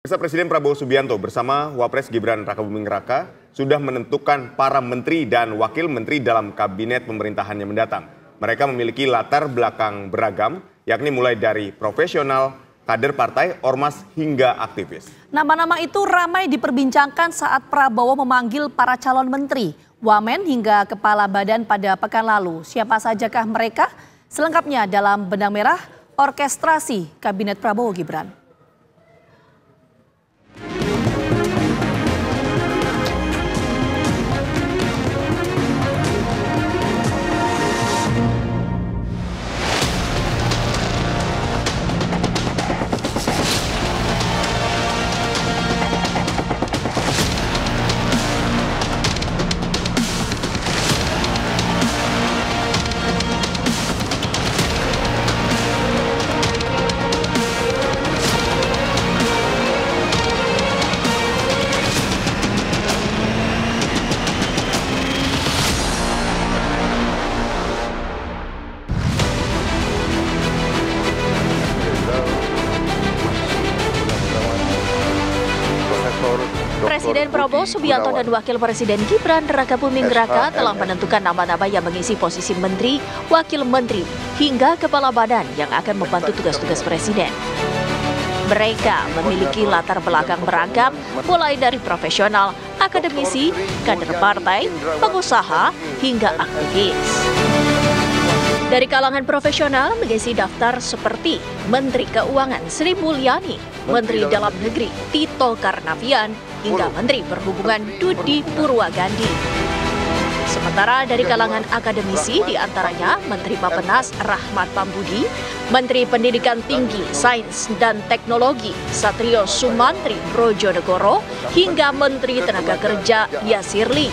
Pemirsa, Presiden Prabowo Subianto bersama Wapres Gibran Rakabuming Raka sudah menentukan para menteri dan wakil menteri dalam kabinet pemerintahannya mendatang. Mereka memiliki latar belakang beragam, yakni mulai dari profesional, kader partai, ormas, hingga aktivis. Nama-nama itu ramai diperbincangkan saat Prabowo memanggil para calon menteri, wamen hingga kepala badan pada pekan lalu. Siapa sajakah mereka? Selengkapnya dalam Benang Merah Orkestrasi Kabinet Prabowo Gibran. Presiden Prabowo Subianto dan Wakil Presiden Gibran Rakabuming Raka telah menentukan nama-nama yang mengisi posisi menteri, wakil menteri, hingga kepala badan yang akan membantu tugas-tugas presiden. Mereka memiliki latar belakang beragam, mulai dari profesional, akademisi, kader partai, pengusaha, hingga aktivis. Dari kalangan profesional mengisi daftar seperti Menteri Keuangan Sri Mulyani, Menteri Dalam Negeri Tito Karnavian, hingga Menteri Perhubungan Dudi Purwagandi. Sementara dari kalangan akademisi diantaranya Menteri Bappenas Rahmat Pambudi, Menteri Pendidikan Tinggi, Sains dan Teknologi Satrio Sumantri Brojonegoro, hingga Menteri Tenaga Kerja Yasirli.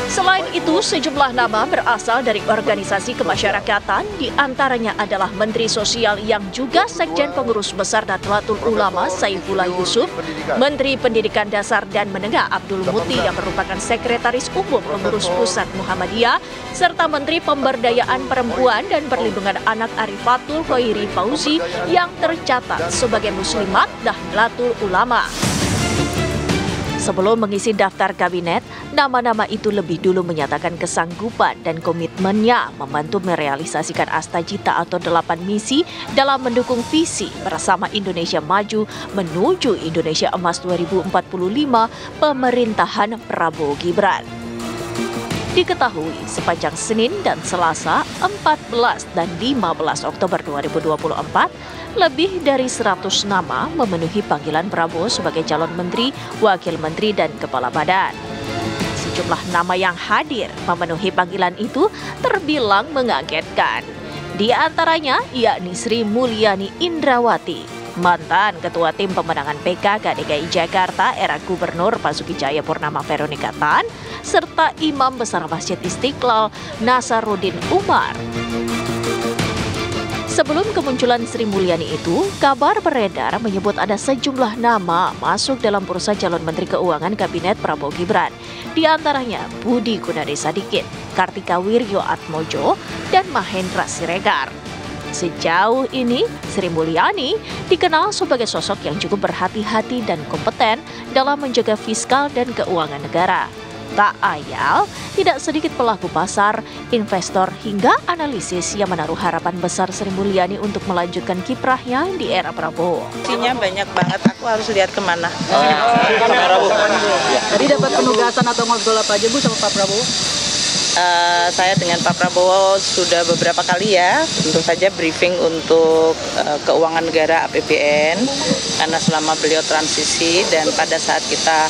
Selain itu, sejumlah nama berasal dari organisasi kemasyarakatan, diantaranya adalah Menteri Sosial yang juga Sekjen Pengurus Besar Nahdlatul Ulama Saifullah Yusuf, Menteri Pendidikan Dasar dan Menengah Abdul Muti yang merupakan Sekretaris Umum Pengurus Pusat Muhammadiyah, serta Menteri Pemberdayaan Perempuan dan Perlindungan Anak Arifatul Khairi Fauzi yang tercatat sebagai Muslimat Nahdlatul Ulama. Sebelum mengisi daftar kabinet, nama-nama itu lebih dulu menyatakan kesanggupan dan komitmennya membantu merealisasikan Astajita atau 8 misi dalam mendukung visi bersama Indonesia Maju menuju Indonesia Emas 2045 pemerintahan Prabowo Gibran. Diketahui sepanjang Senin dan Selasa 14 dan 15 Oktober 2024, lebih dari 100 nama memenuhi panggilan Prabowo sebagai calon menteri, wakil menteri, dan kepala badan. Sejumlah nama yang hadir memenuhi panggilan itu terbilang mengagetkan. Di antaranya yakni Sri Mulyani Indrawati, mantan Ketua Tim Pemenangan PKK DKI Jakarta era Gubernur Basuki Cahayapurnama Veronica Tan, serta Imam Besar Masjid Istiqlal Nasaruddin Umar. Sebelum kemunculan Sri Mulyani itu, kabar beredar menyebut ada sejumlah nama masuk dalam bursa calon Menteri Keuangan Kabinet Prabowo Gibran. Di antaranya Budi Gunadi Sadikin, Kartika Wirjo Atmojo, dan Mahendra Siregar. Sejauh ini, Sri Mulyani dikenal sebagai sosok yang cukup berhati-hati dan kompeten dalam menjaga fiskal dan keuangan negara. Tak ayal, tidak sedikit pelaku pasar, investor, hingga analisis yang menaruh harapan besar Sri Mulyani untuk melanjutkan kiprahnya di era Prabowo. Isinya banyak banget, aku harus lihat kemana. Tadi dapat penugasan atau ngobrol apa aja Bu sama Pak Prabowo? Saya dengan Pak Prabowo sudah beberapa kali ya, tentu saja briefing untuk keuangan negara APBN, karena selama beliau transisi dan pada saat kita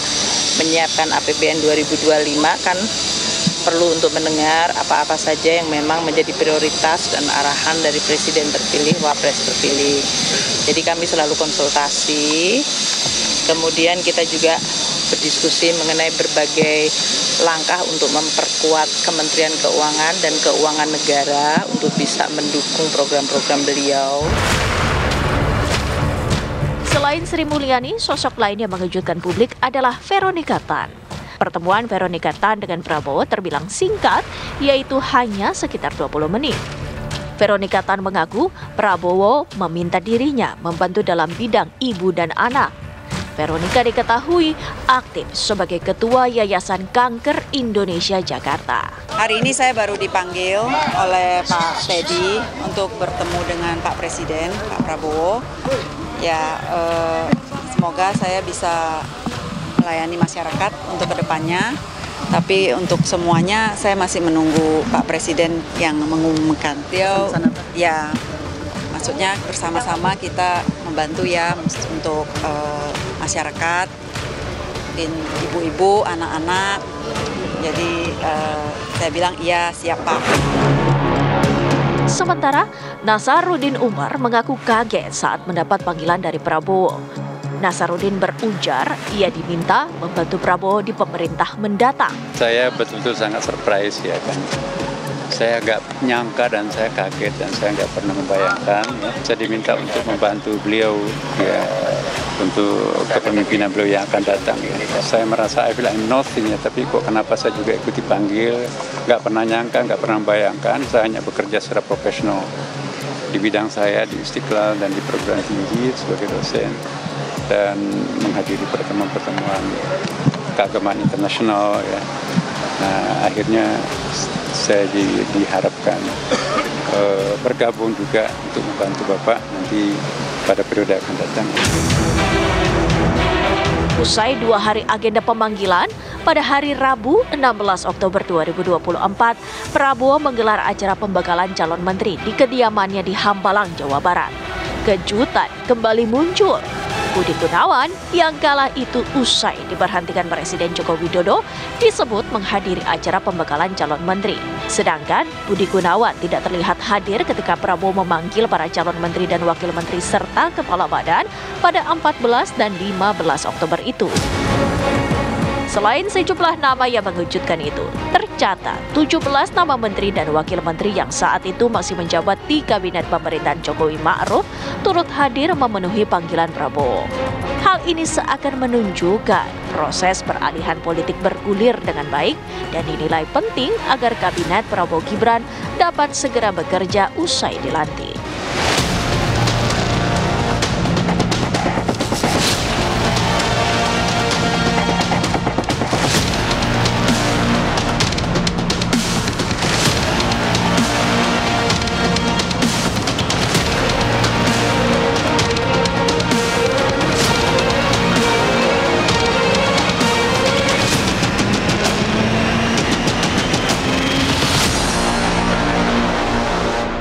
menyiapkan APBN 2025 kan perlu untuk mendengar apa-apa saja yang memang menjadi prioritas dan arahan dari Presiden terpilih, Wapres terpilih. Jadi kami selalu konsultasi, kemudian kita juga berdiskusi mengenai berbagai langkah untuk memperkuat Kementerian Keuangan dan Keuangan Negara untuk bisa mendukung program-program beliau. Selain Sri Mulyani, sosok lain yang mengejutkan publik adalah Veronica Tan. Pertemuan Veronica Tan dengan Prabowo terbilang singkat, yaitu hanya sekitar 20 menit. Veronica Tan mengaku Prabowo meminta dirinya membantu dalam bidang ibu dan anak. Veronica diketahui aktif sebagai Ketua Yayasan Kanker Indonesia Jakarta. Hari ini saya baru dipanggil oleh Pak Teddy untuk bertemu dengan Pak Presiden, Pak Prabowo. Ya, semoga saya bisa melayani masyarakat untuk kedepannya. Tapi untuk semuanya saya masih menunggu Pak Presiden yang mengumumkan. Beliau, ya, maksudnya bersama-sama kita membantu ya untuk masyarakat, ibu-ibu, anak-anak. Jadi saya bilang iya, siap Pak. Sementara Nasaruddin Umar mengaku kaget saat mendapat panggilan dari Prabowo. Nasaruddin berujar ia diminta membantu Prabowo di pemerintah mendatang. Saya betul-betul sangat surprise ya kan. Saya agak nyangka dan saya kaget dan saya nggak pernah membayangkan. Ya. Saya diminta untuk membantu beliau ya, untuk kepemimpinan beliau yang akan datang. Ya. Saya merasa I feel I'm nothing ya, tapi kok kenapa saya juga ikut dipanggil? Nggak pernah nyangka, nggak pernah membayangkan. Saya hanya bekerja secara profesional di bidang saya di Istiqlal dan di perguruan tinggi sebagai dosen dan menghadiri pertemuan-pertemuan keagamaan internasional ya. Nah, akhirnya saya diharapkan bergabung juga untuk membantu Bapak nanti pada periode akan datang. Usai 2 hari agenda pemanggilan, pada hari Rabu 16 Oktober 2024, Prabowo menggelar acara pembekalan calon menteri di kediamannya di Hambalang, Jawa Barat. Kejutan kembali muncul. Budi Gunawan yang kala itu usai diberhentikan Presiden Joko Widodo disebut menghadiri acara pembekalan calon menteri. Sedangkan Budi Gunawan tidak terlihat hadir ketika Prabowo memanggil para calon menteri dan wakil menteri serta kepala badan pada 14 dan 15 Oktober itu. Selain sejumlah nama yang mengejutkan itu, tercatat 17 nama menteri dan wakil menteri yang saat itu masih menjabat di kabinet pemerintahan Jokowi Ma'ruf turut hadir memenuhi panggilan Prabowo. Hal ini seakan menunjukkan proses peralihan politik bergulir dengan baik dan dinilai penting agar kabinet Prabowo Gibran dapat segera bekerja usai dilantik.